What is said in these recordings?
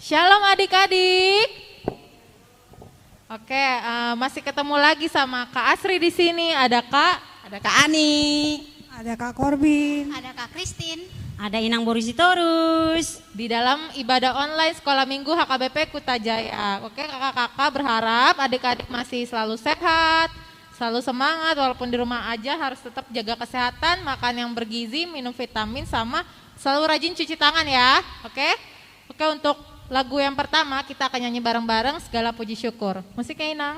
Shalom adik-adik. Oke, masih ketemu lagi sama Kak Asri di sini. Ada Kak Ani, ada Kak Corbin, ada Kak Christine, ada Inang Borisitorus. di dalam ibadah online Sekolah Minggu HKBP Kutajaya. Oke, kakak-kakak berharap adik-adik masih selalu sehat, selalu semangat, walaupun di rumah aja harus tetap jaga kesehatan, makan yang bergizi, minum vitamin, sama selalu rajin cuci tangan ya. Oke, untuk lagu yang pertama kita akan nyanyi bareng-bareng Segala Puji Syukur. Musiknya Inang.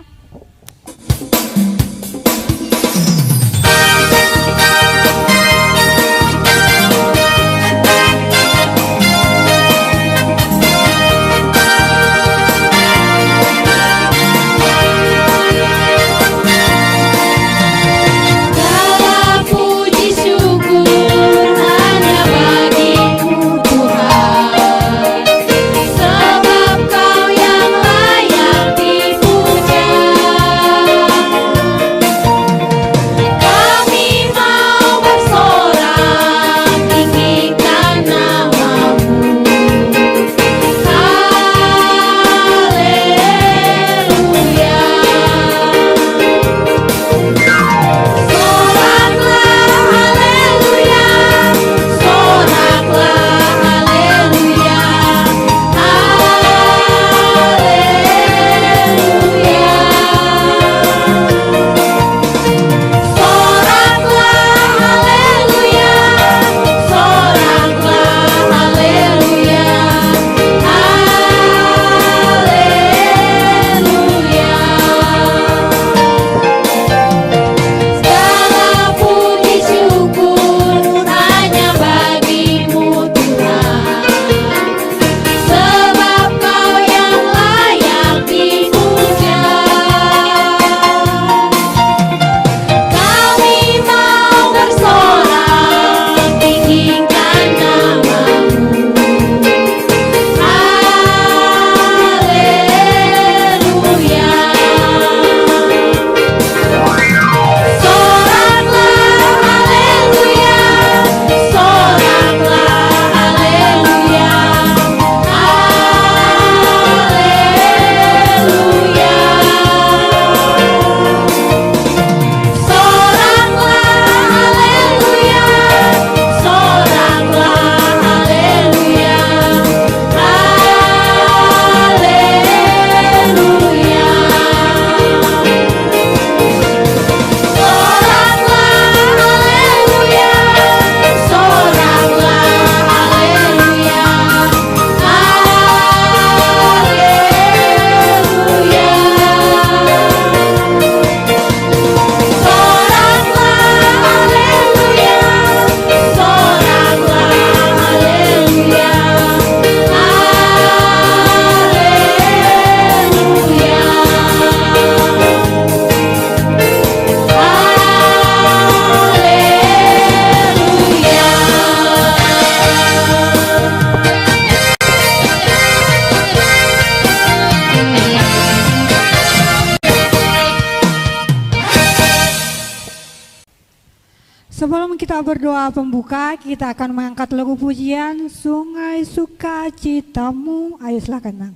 sebelum kita berdoa pembuka, kita akan mengangkat lagu pujian Sungai Sukacitamu. Ayo silakan, Nang.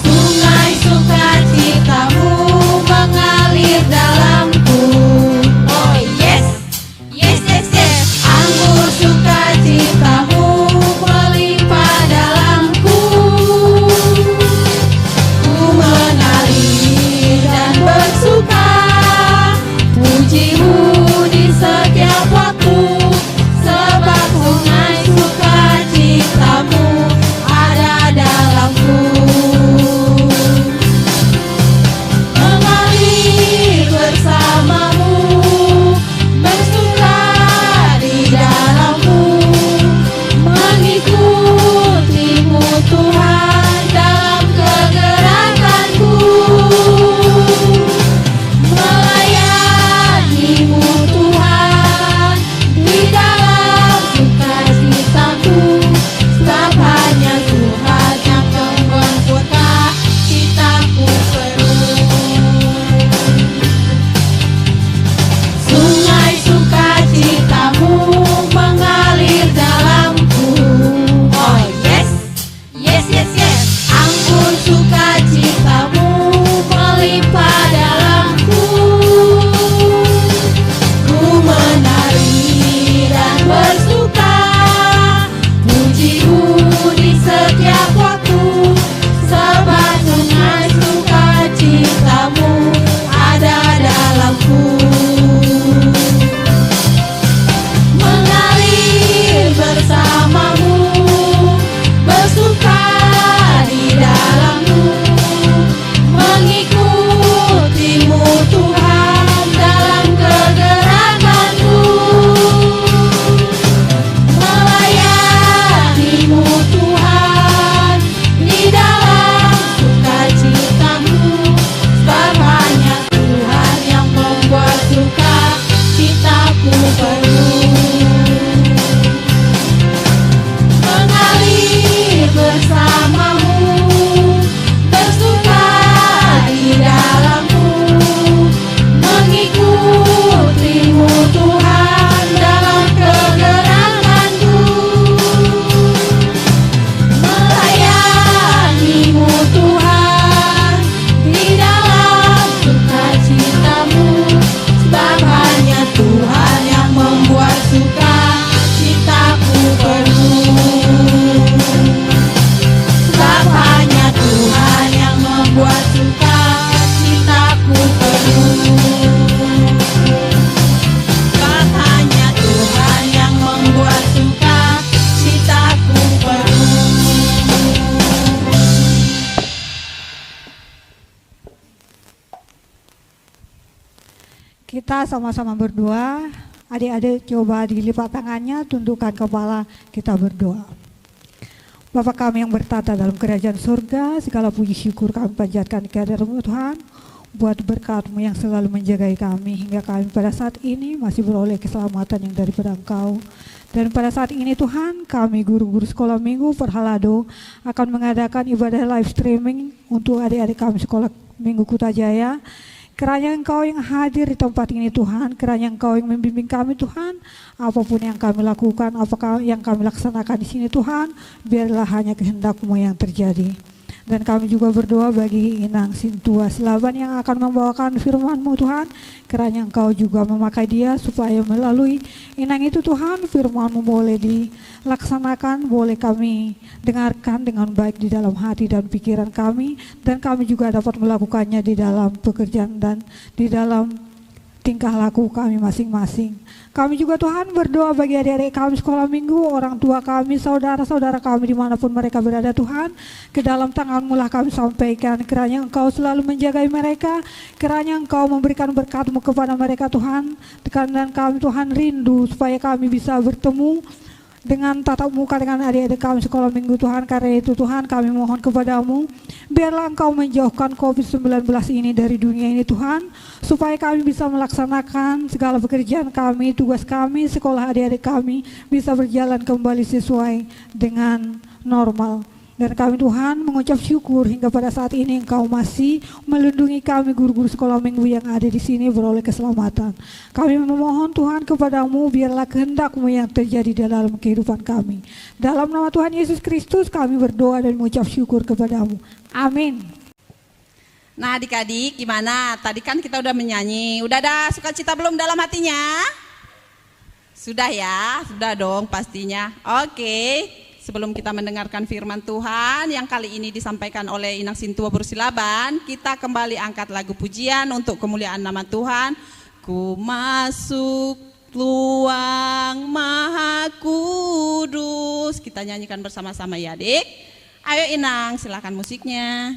sungai sukacitamu mengalir dalamku. Oh yes, yes yes yes. Anggur sukacitamu melimpah dalamku. Ku Kita sama-sama berdoa. Adik-adik coba dilipat tangannya, tundukkan kepala, kita berdoa. Bapa kami yang bertata dalam kerajaan surga, segala puji syukur kami panjatkan kehadirat-Mu Tuhan, buat berkat-Mu yang selalu menjagai kami hingga kami pada saat ini masih beroleh keselamatan yang daripada Engkau. Dan pada saat ini Tuhan, kami guru-guru sekolah minggu Perhalado akan mengadakan ibadah live streaming untuk adik-adik kami sekolah minggu Kutajaya. Kiranya Engkau yang hadir di tempat ini Tuhan, kiranya Engkau yang membimbing kami Tuhan, apapun yang kami lakukan, apakah yang kami laksanakan di sini Tuhan, biarlah hanya kehendak-Mu yang terjadi. Dan kami juga berdoa bagi Inang Sintua Silaban yang akan membawakan firman-Mu Tuhan, kiranya Engkau juga memakai dia supaya melalui Inang itu Tuhan, firman-Mu boleh dilaksanakan, boleh kami dengarkan dengan baik di dalam hati dan pikiran kami, dan kami juga dapat melakukannya di dalam pekerjaan dan di dalam tingkah laku kami masing-masing. Kami juga Tuhan berdoa bagi adik-adik kami sekolah minggu, orang tua kami, saudara-saudara kami dimanapun mereka berada Tuhan. Ke dalam tangan-Mu lah kami sampaikan, kiranya Engkau selalu menjagai mereka, kiranya Engkau memberikan berkat-Mu kepada mereka Tuhan. Dan kami Tuhan rindu supaya kami bisa bertemu dengan tatap muka dengan adik-adik kami sekolah minggu Tuhan. Karena itu Tuhan kami mohon kepada-Mu, biarlah Engkau menjauhkan COVID-19 ini dari dunia ini Tuhan, supaya kami bisa melaksanakan segala pekerjaan kami, tugas kami, sekolah adik-adik kami bisa berjalan kembali sesuai dengan normal. Dan kami Tuhan mengucap syukur hingga pada saat ini Engkau masih melindungi kami guru-guru sekolah minggu yang ada di sini beroleh keselamatan. Kami memohon Tuhan kepada-Mu, biarlah kehendak-Mu yang terjadi dalam kehidupan kami. Dalam nama Tuhan Yesus Kristus kami berdoa dan mengucap syukur kepada-Mu. Amin. Nah adik-adik gimana? Tadi kan kita udah menyanyi, udah ada sukacita belum dalam hatinya? Sudah ya? Sudah dong pastinya. Oke. Sebelum kita mendengarkan firman Tuhan yang kali ini disampaikan oleh Inang Sintua Bursilaban, kita kembali angkat lagu pujian untuk kemuliaan nama Tuhan. Ku masuk luang Maha Kudus. Kita nyanyikan bersama-sama ya adik. Ayo Inang, silakan musiknya.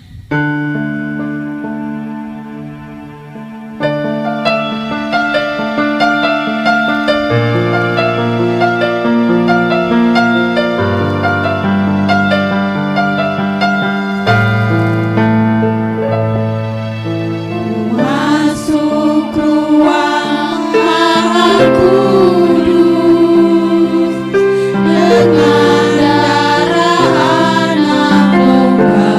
Dengan darah anak domba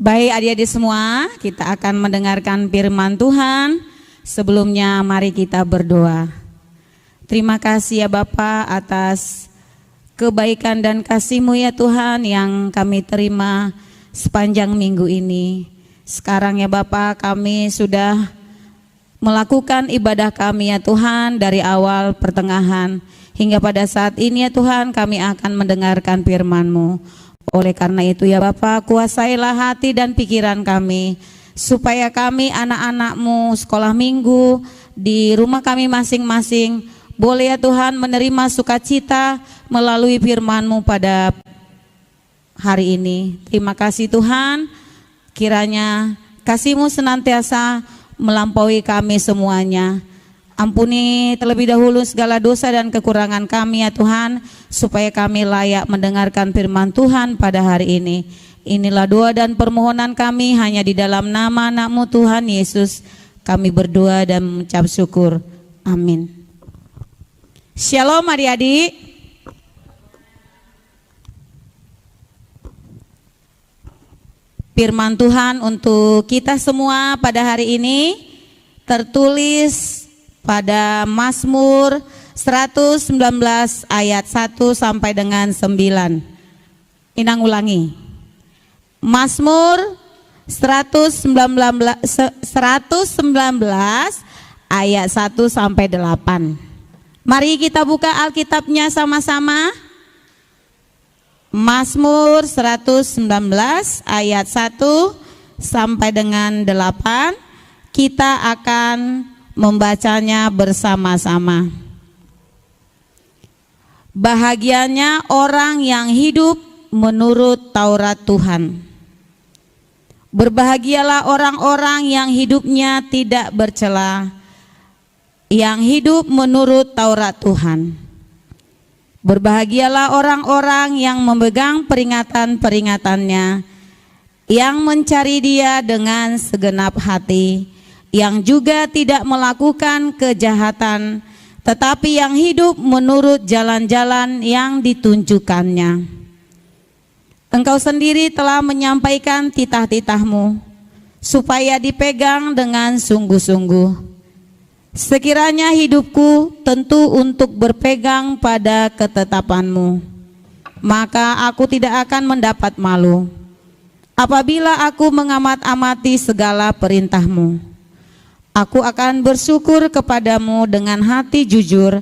Baik adik-adik semua, kita akan mendengarkan firman Tuhan. Sebelumnya mari kita berdoa. Terima kasih ya Bapa atas kebaikan dan kasih-Mu ya Tuhan yang kami terima sepanjang minggu ini. Sekarang ya Bapa, kami sudah melakukan ibadah kami ya Tuhan dari awal pertengahan hingga pada saat ini ya Tuhan kami akan mendengarkan firman-Mu. Oleh karena itu ya Bapa, kuasailah hati dan pikiran kami supaya kami anak-anak-Mu sekolah minggu di rumah kami masing-masing boleh ya Tuhan menerima sukacita melalui firman-Mu pada hari ini. Terima kasih Tuhan, kiranya kasih-Mu senantiasa melampaui kami semuanya. Ampuni terlebih dahulu segala dosa dan kekurangan kami ya Tuhan, supaya kami layak mendengarkan firman Tuhan pada hari ini. Inilah doa dan permohonan kami hanya di dalam nama anak-Mu Tuhan Yesus. Kami berdoa dan mengucap syukur. Amin. Shalom adik-adik. Firman Tuhan untuk kita semua pada hari ini tertulis pada Mazmur 119 ayat 1 sampai dengan 9. Inang ulangi. Mazmur 119 ayat 1 sampai 8. Mari kita buka Alkitabnya sama-sama. Mazmur 119 ayat 1 sampai dengan 8. Kita akan membacanya bersama-sama. Bahagianya orang yang hidup menurut Taurat Tuhan. Berbahagialah orang-orang yang hidupnya tidak bercela, yang hidup menurut Taurat Tuhan. Berbahagialah orang-orang yang memegang peringatan-peringatannya, yang mencari Dia dengan segenap hati, yang juga tidak melakukan kejahatan, tetapi yang hidup menurut jalan-jalan yang ditunjukkannya. Engkau sendiri telah menyampaikan titah-titah-Mu, supaya dipegang dengan sungguh-sungguh. Sekiranya hidupku tentu untuk berpegang pada ketetapan-Mu, maka aku tidak akan mendapat malu. Apabila aku mengamat-amati segala perintah-Mu, aku akan bersyukur kepadamu dengan hati jujur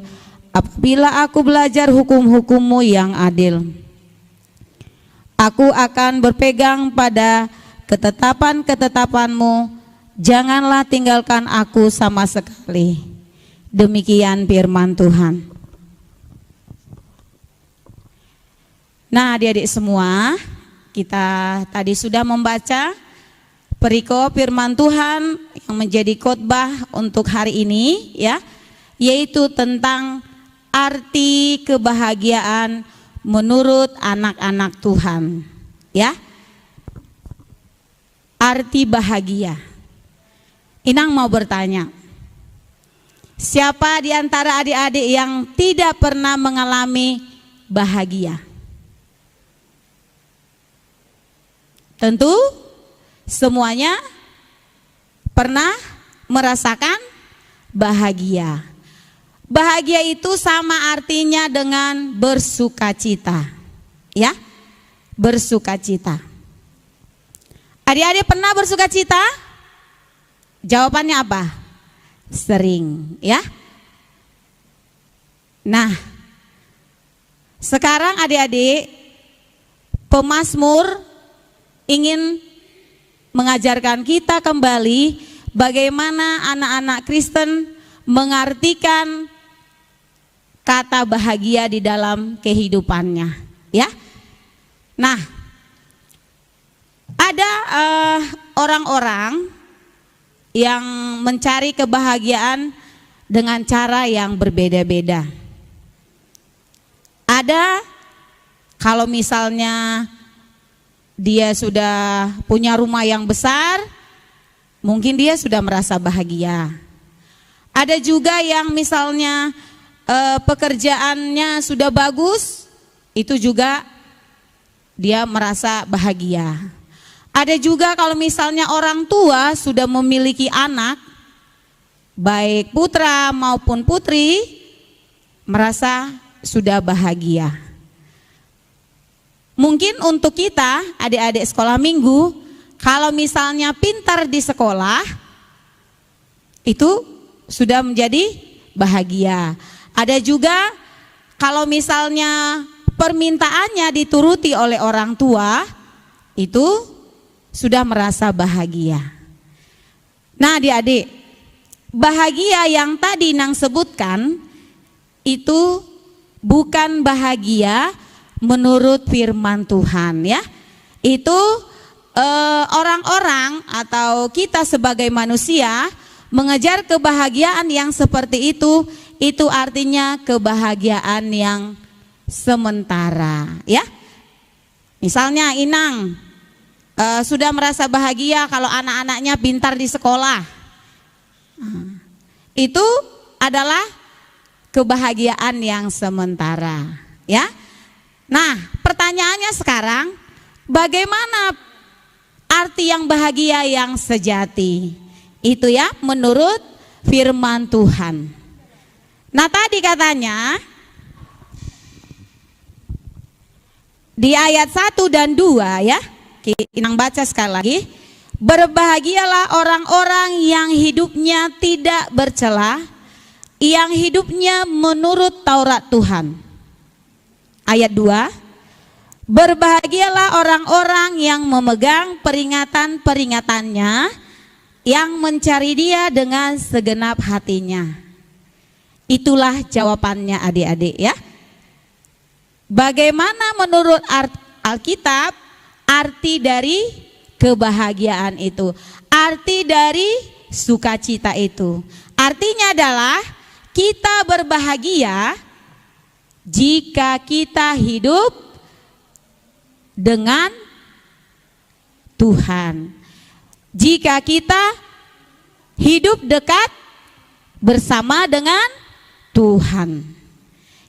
apabila aku belajar hukum-hukum-Mu yang adil. Aku akan berpegang pada ketetapan-ketetapan-Mu, janganlah tinggalkan aku sama sekali. Demikian firman Tuhan. Nah adik-adik semua, kita tadi sudah membaca perikop firman Tuhan yang menjadi khotbah untuk hari ini ya, yaitu tentang arti kebahagiaan menurut anak-anak Tuhan ya. Arti bahagia. Inang mau bertanya, siapa di antara adik-adik yang tidak pernah mengalami bahagia? Tentu semuanya pernah merasakan bahagia. Bahagia itu sama artinya dengan bersukacita. Ya, bersukacita. Adik-adik pernah bersukacita? Jawabannya apa? Sering, ya. Nah, sekarang adik-adik, pemazmur ingin mengajarkan kita kembali bagaimana anak-anak Kristen mengartikan kata bahagia di dalam kehidupannya, ya. Nah, ada orang-orang yang mencari kebahagiaan dengan cara yang berbeda-beda. Ada kalau misalnya dia sudah punya rumah yang besar, mungkin dia sudah merasa bahagia. Ada juga yang misalnya pekerjaannya sudah bagus, itu juga dia merasa bahagia. Ada juga kalau misalnya orang tua sudah memiliki anak, baik putra maupun putri, merasa sudah bahagia. Mungkin untuk kita adik-adik sekolah minggu, kalau misalnya pintar di sekolah, itu sudah menjadi bahagia. Ada juga kalau misalnya permintaannya dituruti oleh orang tua, itu sudah merasa bahagia. Nah adik-adik, bahagia yang tadi Nang sebutkan itu bukan bahagia menurut firman Tuhan ya. Itu orang-orang atau kita sebagai manusia mengejar kebahagiaan yang seperti itu artinya kebahagiaan yang sementara ya. Misalnya Inang sudah merasa bahagia kalau anak-anaknya pintar di sekolah. Itu adalah kebahagiaan yang sementara, ya. Nah, pertanyaannya sekarang, bagaimana arti yang bahagia yang sejati? Itu ya, menurut firman Tuhan. Nah, tadi katanya di ayat 1 dan 2 ya. Inang baca sekali lagi. Berbahagialah orang-orang yang hidupnya tidak bercela, yang hidupnya menurut Taurat Tuhan. Ayat 2. Berbahagialah orang-orang yang memegang peringatan-peringatannya, yang mencari Dia dengan segenap hatinya. Itulah jawabannya adik-adik ya. Bagaimana menurut Alkitab arti dari kebahagiaan itu, arti dari sukacita itu? Artinya adalah kita berbahagia jika kita hidup dengan Tuhan, jika kita hidup dekat bersama dengan Tuhan.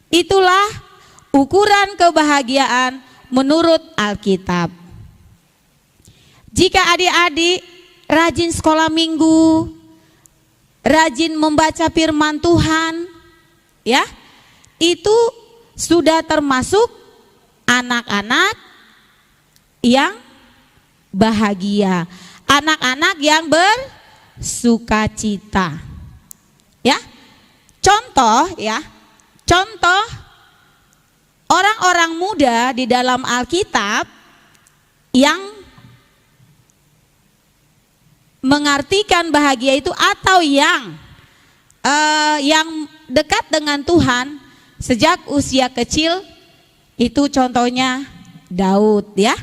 Itulah ukuran kebahagiaan menurut Alkitab. Jika adik-adik rajin sekolah minggu, rajin membaca firman Tuhan, ya, itu sudah termasuk anak-anak yang bahagia, anak-anak yang bersukacita. Ya. Contoh ya, contoh orang-orang muda di dalam Alkitab yang mengartikan bahagia itu atau yang dekat dengan Tuhan sejak usia kecil, itu contohnya Daud ya.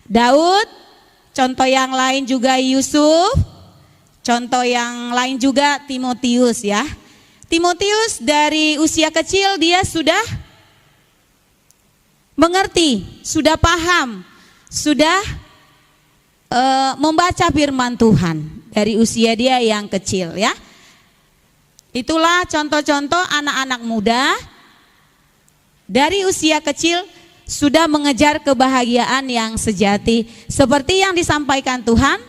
Daud, contoh yang lain juga Yusuf, contoh yang lain juga Timotius ya. Timotius dari usia kecil dia sudah mengerti, sudah paham, sudah membaca firman Tuhan dari usia dia yang kecil ya. Itulah contoh-contoh anak-anak muda dari usia kecil sudah mengejar kebahagiaan yang sejati seperti yang disampaikan Tuhan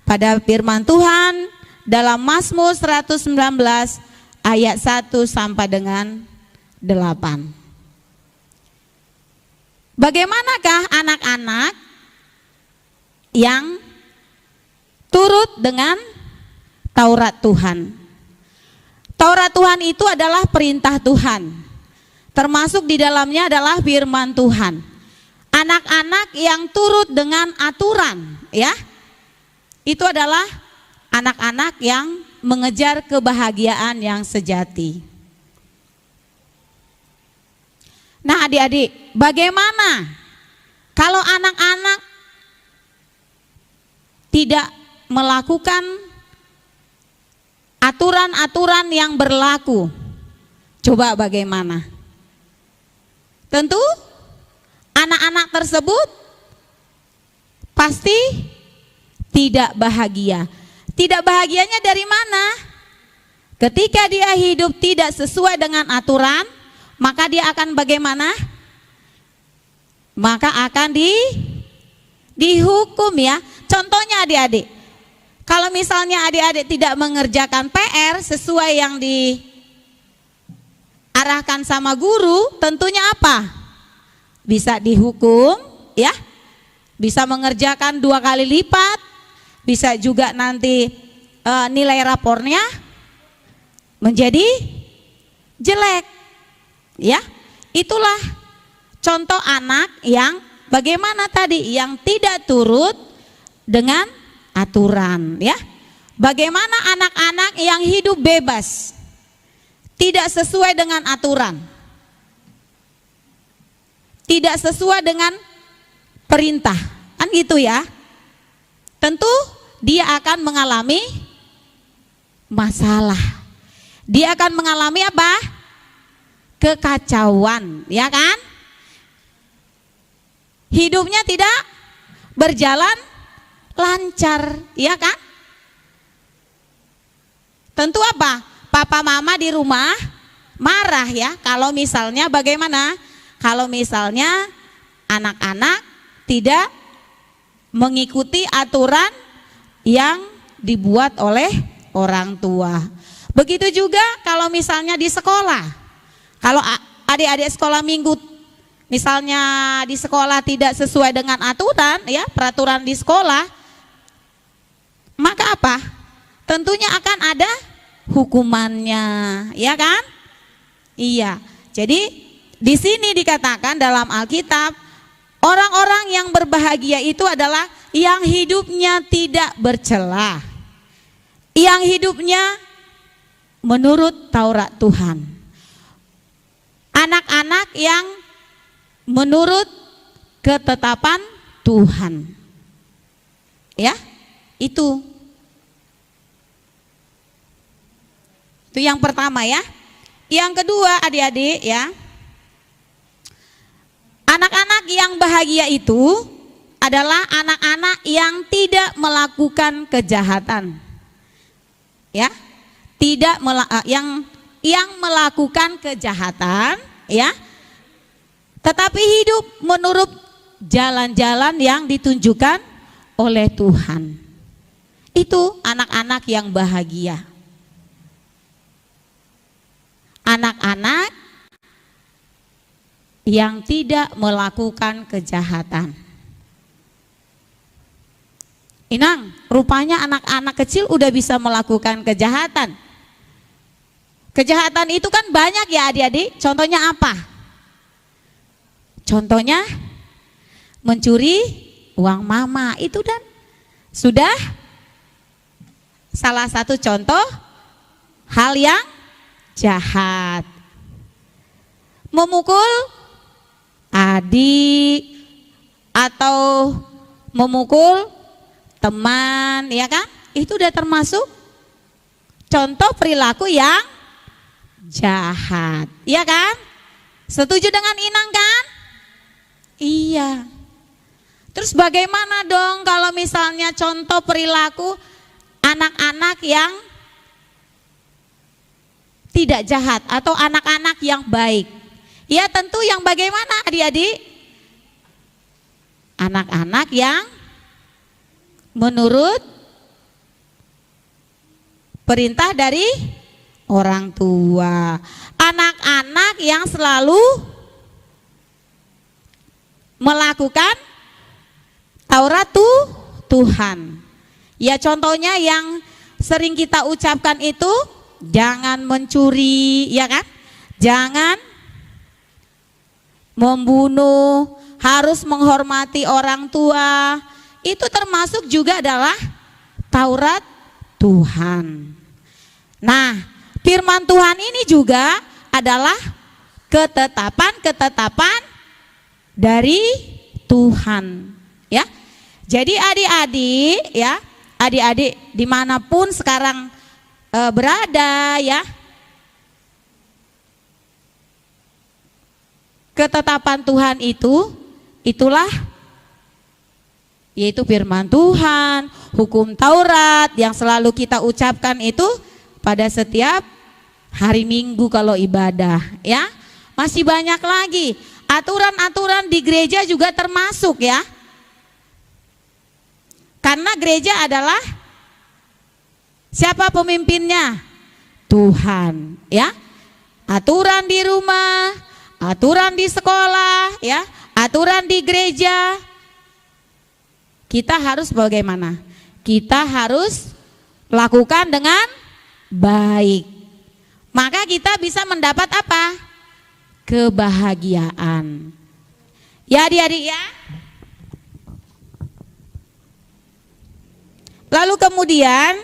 pada firman Tuhan dalam Mazmur 119 ayat 1 sampai dengan 8. Bagaimanakah anak-anak yang turut dengan Taurat Tuhan? Taurat Tuhan itu adalah perintah Tuhan, termasuk di dalamnya adalah firman Tuhan. Anak-anak yang turut dengan aturan ya, itu adalah anak-anak yang mengejar kebahagiaan yang sejati. Nah adik-adik, bagaimana kalau anak-anak tidak melakukan aturan-aturan yang berlaku? Coba bagaimana? Tentu anak-anak tersebut pasti tidak bahagia. Tidak bahagianya dari mana? Ketika dia hidup tidak sesuai dengan aturan, maka dia akan bagaimana? Maka akan dihukum ya. Contohnya adik-adik, kalau misalnya adik-adik tidak mengerjakan PR sesuai yang diarahkan sama guru, tentunya apa? Bisa dihukum, ya. Bisa mengerjakan 2 kali lipat, bisa juga nanti nilai rapornya menjadi jelek, ya. Itulah contoh anak yang bagaimana tadi, yang tidak turut dengan aturan, ya. Bagaimana anak-anak yang hidup bebas, tidak sesuai dengan aturan, tidak sesuai dengan perintah, kan gitu ya. Tentu dia akan mengalami masalah. Dia akan mengalami apa? Kekacauan, ya kan? Hidupnya tidak berjalan lancar, ya kan? Tentu apa? Papa mama di rumah marah ya kalau misalnya bagaimana? Kalau misalnya anak-anak tidak mengikuti aturan yang dibuat oleh orang tua. Begitu juga kalau misalnya di sekolah. Kalau adik-adik sekolah minggu misalnya di sekolah tidak sesuai dengan aturan, ya, peraturan di sekolah, maka apa? Tentunya akan ada hukumannya, ya kan? Iya. Jadi di sini dikatakan dalam Alkitab, orang-orang yang berbahagia itu adalah yang hidupnya tidak bercela, yang hidupnya menurut Taurat Tuhan. Anak-anak yang menurut ketetapan Tuhan. Ya, itu yang pertama ya. Yang kedua adik-adik ya, anak-anak yang bahagia itu adalah anak-anak yang tidak melakukan kejahatan. Ya, tidak yang melakukan kejahatan, ya, tetapi hidup menurut jalan-jalan yang ditunjukkan oleh Tuhan. Itu anak-anak yang bahagia. Anak-anak yang tidak melakukan kejahatan. Inang, rupanya anak-anak kecil udah bisa melakukan kejahatan. Kejahatan itu kan banyak ya adik-adik. Contohnya apa? Contohnya mencuri uang mama. Itu dan sudah salah satu contoh hal yang jahat. Memukul adik atau memukul teman, ya kan? Itu udah termasuk contoh perilaku yang jahat, ya kan? Setuju dengan Inang kan? Iya. Terus bagaimana dong kalau misalnya contoh perilaku anak-anak yang tidak jahat atau anak-anak yang baik? Ya tentu yang bagaimana adik-adik? Anak-anak yang menurut perintah dari orang tua. Anak-anak yang selalu melakukan Taurat Tuhan. Ya contohnya yang sering kita ucapkan itu, jangan mencuri, ya kan? Jangan membunuh, harus menghormati orang tua. Itu termasuk juga adalah Taurat Tuhan. Nah, firman Tuhan ini juga adalah ketetapan-ketetapan dari Tuhan, ya. Jadi adik-adik, ya, adik-adik dimanapun sekarang berada, ya, ketetapan Tuhan itulah yaitu firman Tuhan, hukum Taurat yang selalu kita ucapkan itu pada setiap hari Minggu kalau ibadah, ya. Masih banyak lagi aturan-aturan di gereja juga termasuk, ya. Karena gereja adalah siapa pemimpinnya? Tuhan, ya. Aturan di rumah, aturan di sekolah, ya, aturan di gereja. Kita harus bagaimana? Kita harus lakukan dengan baik. Maka kita bisa mendapat apa? Kebahagiaan. Ya adik-adik ya. Lalu kemudian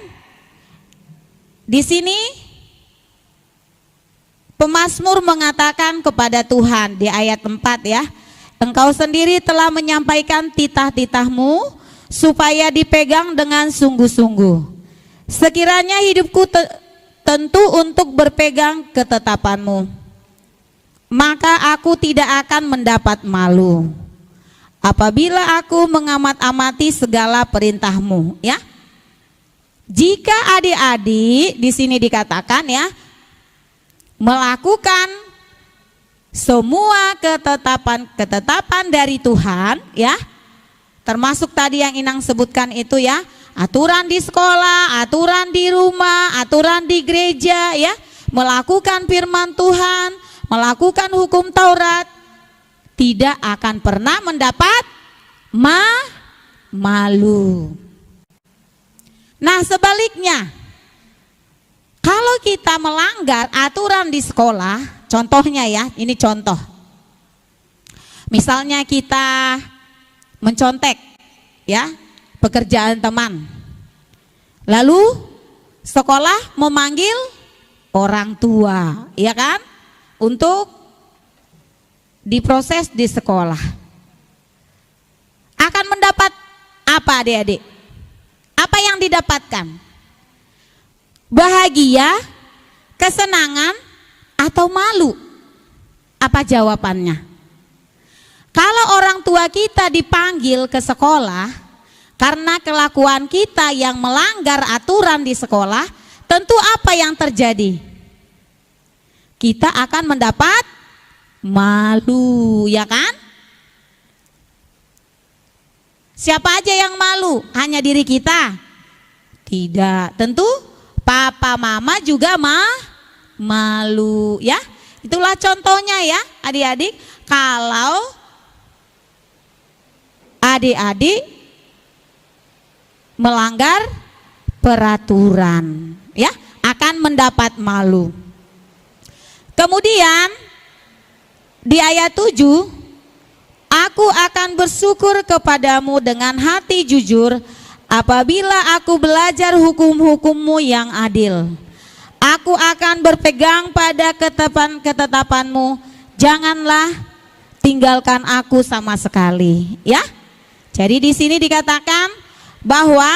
di sini pemazmur mengatakan kepada Tuhan di ayat 4 ya, Engkau sendiri telah menyampaikan titah-titahmu supaya dipegang dengan sungguh-sungguh. Sekiranya hidupku tentu untuk berpegang ketetapanmu, maka aku tidak akan mendapat malu apabila aku mengamat-amati segala perintahmu, ya. Jika adik-adik di sini dikatakan ya, melakukan semua ketetapan dari Tuhan ya, termasuk tadi yang Inang sebutkan itu ya, aturan di sekolah, aturan di rumah, aturan di gereja ya, melakukan firman Tuhan, melakukan hukum Taurat, tidak akan pernah mendapat malu. Nah sebaliknya, kalau kita melanggar aturan di sekolah, contohnya ya, ini contoh. Misalnya kita mencontek ya, pekerjaan teman. Lalu sekolah memanggil orang tua, ya kan? Untuk diproses di sekolah. Akan mendapat apa adik-adik? Apa yang didapatkan? Bahagia, kesenangan, atau malu? Apa jawabannya? Kalau orang tua kita dipanggil ke sekolah karena kelakuan kita yang melanggar aturan di sekolah, tentu apa yang terjadi? Kita akan mendapat malu, ya kan? Siapa aja yang malu? Hanya diri kita? Tidak, tentu papa mama juga malu ya. Itulah contohnya ya adik-adik. Kalau adik-adik melanggar peraturan ya, akan mendapat malu. Kemudian di ayat 7, aku akan bersyukur kepadamu dengan hati jujur apabila aku belajar hukum-hukum-Mu yang adil. Aku akan berpegang pada ketetapan-ketetapan-Mu. Janganlah tinggalkan aku sama sekali, ya. Jadi di sini dikatakan bahwa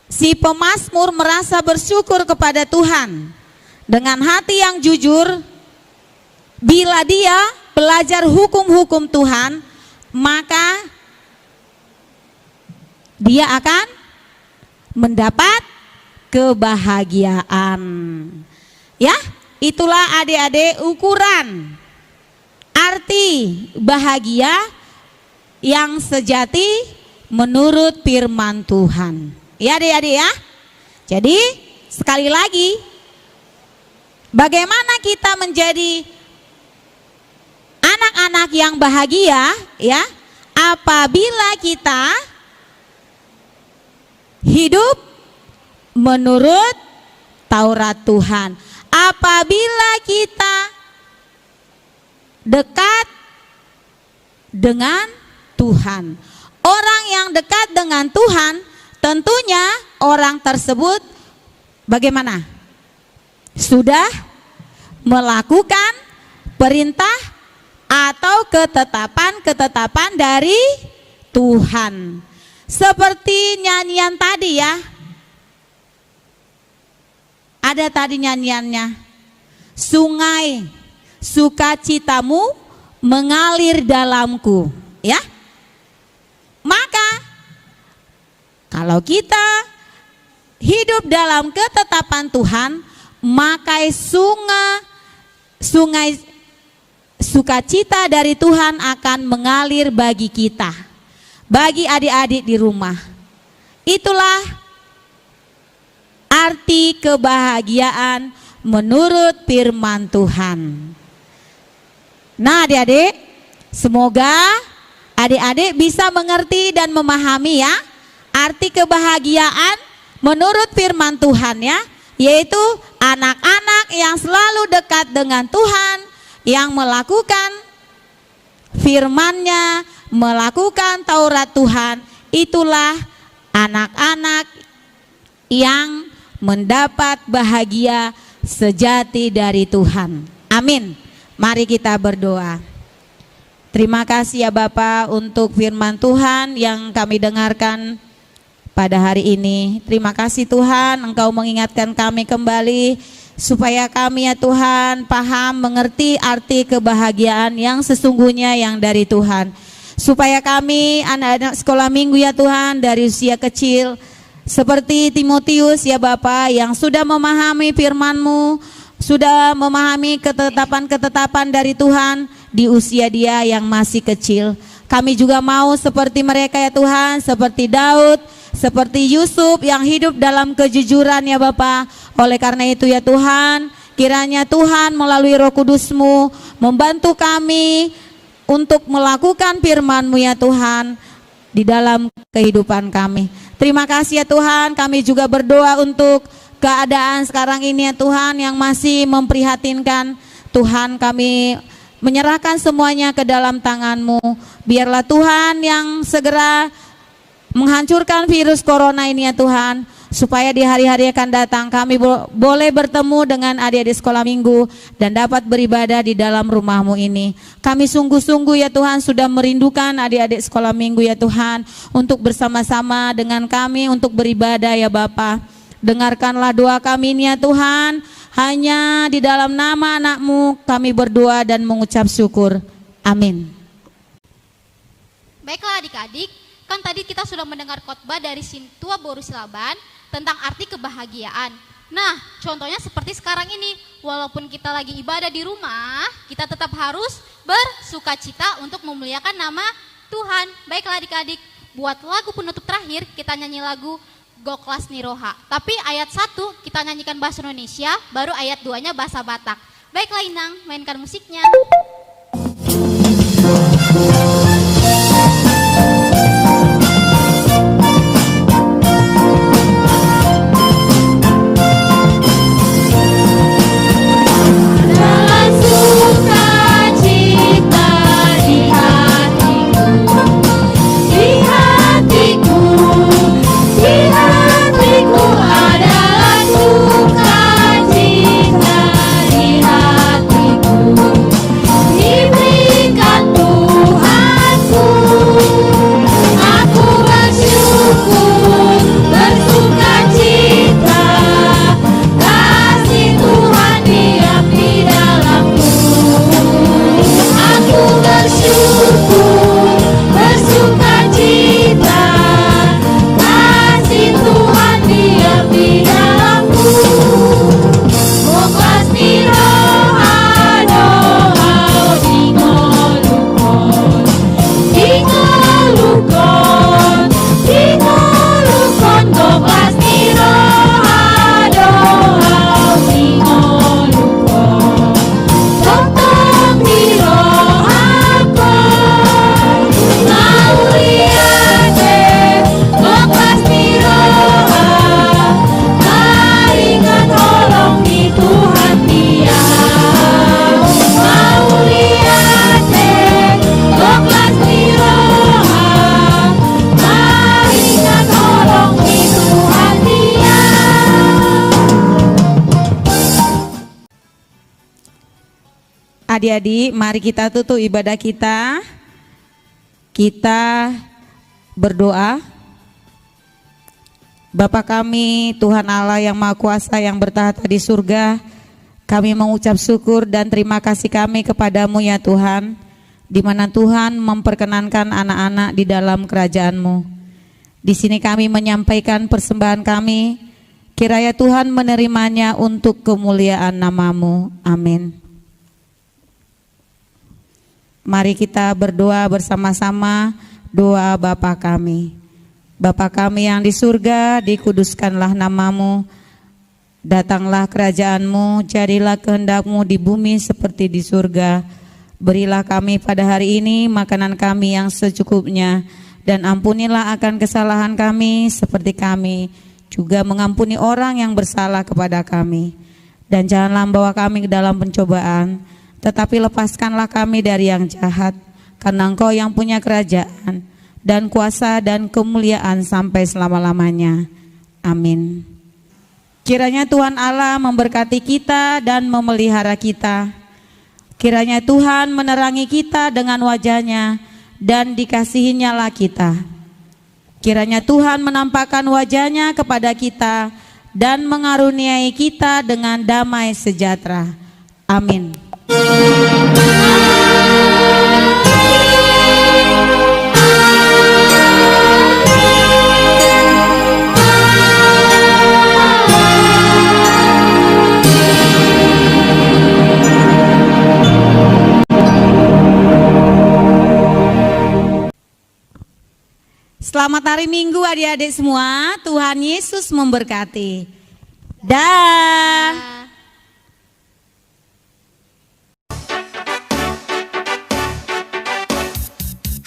si pemazmur merasa bersyukur kepada Tuhan dengan hati yang jujur. Bila dia belajar hukum-hukum Tuhan, maka dia akan mendapat kebahagiaan. Ya, itulah adik-adik ukuran arti bahagia yang sejati menurut firman Tuhan. Ya adik-adik ya. Jadi sekali lagi, bagaimana kita menjadi anak-anak yang bahagia ya, apabila kita hidup menurut Taurat Tuhan, apabila kita dekat dengan Tuhan. Orang yang dekat dengan Tuhan, tentunya orang tersebut bagaimana? Sudah melakukan perintah atau ketetapan-ketetapan dari Tuhan. Seperti nyanyian tadi ya. Ada tadi nyanyiannya. Sungai sukacitamu mengalir dalamku, ya. Maka kalau kita hidup dalam ketetapan Tuhan, maka sungai sukacita dari Tuhan akan mengalir bagi kita, bagi adik-adik di rumah. Itulah arti kebahagiaan menurut firman Tuhan. Nah adik-adik, semoga adik-adik bisa mengerti dan memahami ya arti kebahagiaan menurut firman Tuhan ya, yaitu anak-anak yang selalu dekat dengan Tuhan, yang melakukan firman-Nya, melakukan Taurat Tuhan. Itulah anak-anak yang mendapat bahagia sejati dari Tuhan. Amin. Mari kita berdoa. Terima kasih ya Bapa untuk firman Tuhan yang kami dengarkan pada hari ini. Terima kasih Tuhan, Engkau mengingatkan kami kembali supaya kami ya Tuhan paham, mengerti arti kebahagiaan yang sesungguhnya yang dari Tuhan. Supaya kami anak-anak sekolah minggu ya Tuhan dari usia kecil seperti Timotius ya Bapa yang sudah memahami firman-Mu, sudah memahami ketetapan-ketetapan dari Tuhan di usia dia yang masih kecil. Kami juga mau seperti mereka ya Tuhan, seperti Daud, seperti Yusuf yang hidup dalam kejujuran ya Bapa. Oleh karena itu ya Tuhan, kiranya Tuhan melalui Roh Kudus-Mu membantu kami untuk melakukan firman-Mu ya Tuhan di dalam kehidupan kami. Terima kasih ya Tuhan, kami juga berdoa untuk keadaan sekarang ini ya Tuhan yang masih memprihatinkan. Tuhan, kami menyerahkan semuanya ke dalam tangan-Mu. Biarlah Tuhan yang segera menghancurkan virus corona ini ya Tuhan, supaya di hari-hari akan datang kami boleh bertemu dengan adik-adik sekolah minggu dan dapat beribadah di dalam rumah-Mu ini. Kami sungguh-sungguh ya Tuhan sudah merindukan adik-adik sekolah minggu ya Tuhan untuk bersama-sama dengan kami untuk beribadah ya Bapa. Dengarkanlah doa kami ini ya Tuhan, hanya di dalam nama anak-Mu kami berdoa dan mengucap syukur. Amin. Baiklah adik-adik, kan tadi kita sudah mendengar khotbah dari Sintua Boru Silaban tentang arti kebahagiaan. Nah, contohnya seperti sekarang ini, walaupun kita lagi ibadah di rumah, kita tetap harus bersukacita untuk memuliakan nama Tuhan. Baiklah adik-adik, buat lagu penutup terakhir kita nyanyi lagu Goklas Niroha. Tapi ayat 1 kita nyanyikan bahasa Indonesia, baru ayat 2-nya bahasa Batak. Baiklah Inang, mainkan musiknya. Adik-adik, mari kita tutup ibadah kita. Kita berdoa. Bapa kami, Tuhan Allah yang Maha Kuasa yang bertahta di surga, kami mengucap syukur dan terima kasih kami kepadamu ya Tuhan, di mana Tuhan memperkenankan anak-anak di dalam kerajaan-Mu. Di sini kami menyampaikan persembahan kami, kiranya Tuhan menerimanya untuk kemuliaan nama-Mu. Amin. Mari kita berdoa bersama-sama doa Bapa kami. Bapa kami yang di surga, dikuduskanlah namamu. Datanglah kerajaanmu, jadilah kehendakmu di bumi seperti di surga. Berilah kami pada hari ini makanan kami yang secukupnya, dan ampunilah akan kesalahan kami seperti kami juga mengampuni orang yang bersalah kepada kami. Dan janganlah membawa kami ke dalam pencobaan, tetapi lepaskanlah kami dari yang jahat, karena Engkau yang punya kerajaan dan kuasa dan kemuliaan sampai selama-lamanya. Amin. Kiranya Tuhan Allah memberkati kita dan memelihara kita. Kiranya Tuhan menerangi kita dengan wajah-Nya dan dikasihi-Nya kita. Kiranya Tuhan menampakkan wajah-Nya kepada kita dan mengaruniai kita dengan damai sejahtera. Amin. Selamat hari Minggu adik-adik semua. Tuhan Yesus memberkati. Dah.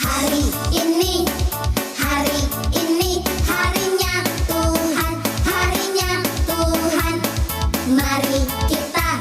Hari ini harinya Tuhan, harinya Tuhan. Mari kita